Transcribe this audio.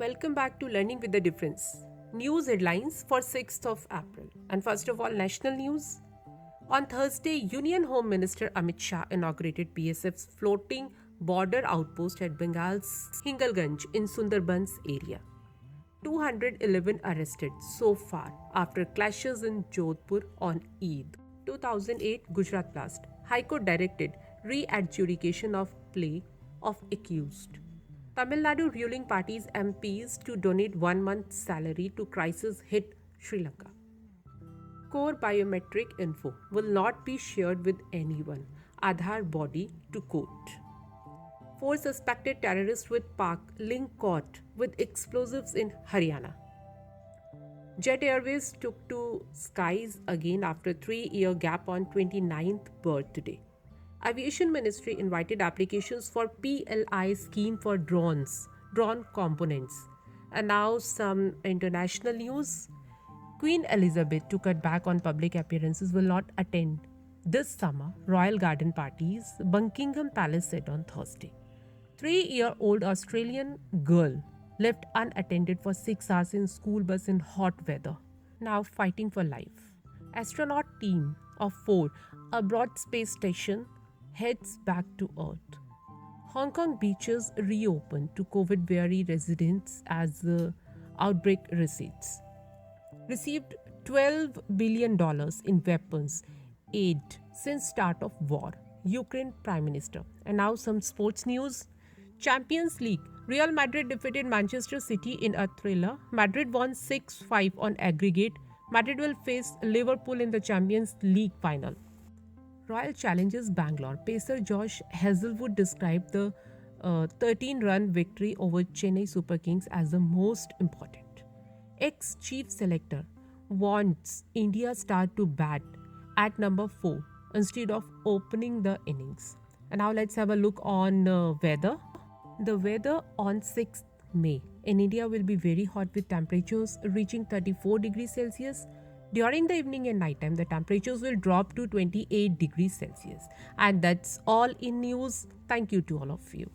Welcome back to Learning with the Difference. News headlines for 6th of April. And first of all, national news. On Thursday, Union Home Minister Amit Shah inaugurated BSF's floating border outpost at Bengal's Hingalganj in Sundarbans area. 211 arrested so far after clashes in Jodhpur on Eid. 2008 Gujarat blast. High Court directed re-adjudication of play of accused. Tamil Nadu ruling party's MPs to donate 1 month's salary to crisis-hit Sri Lanka. Core biometric info will not be shared with anyone. Aadhaar body to court. 4 suspected terrorists with Pak link caught with explosives in Haryana. Jet Airways took to skies again after 3-year gap on 29th birthday. Aviation Ministry invited applications for PLI scheme for drone components. And now some international news. Queen Elizabeth, to cut back on public appearances, will not attend this summer royal garden parties, Buckingham Palace said on Thursday. 3-year-old Australian girl left unattended for 6 hours in school bus in hot weather, now fighting for life. Astronaut team of 4 aboard space station heads back to Earth. Hong Kong beaches reopen to COVID-weary residents as the outbreak recedes. Received $12 billion in weapons aid since start of war, Ukraine Prime Minister. And now some sports news. Champions League. Real Madrid defeated Manchester City in a thriller. Madrid won 6-5 on aggregate. Madrid will face Liverpool in the Champions League final. Royal challenges Bangalore. Pacer Josh Hazelwood described the 13-run victory over Chennai Super Kings as the most important. Ex-chief selector wants India star to bat at number 4 instead of opening the innings. And now let's have a look on weather. The weather on 6th May in India will be very hot with temperatures reaching 34 degrees Celsius. During the evening and nighttime, the temperatures will drop to 28 degrees Celsius. And that's all in news. Thank you to all of you.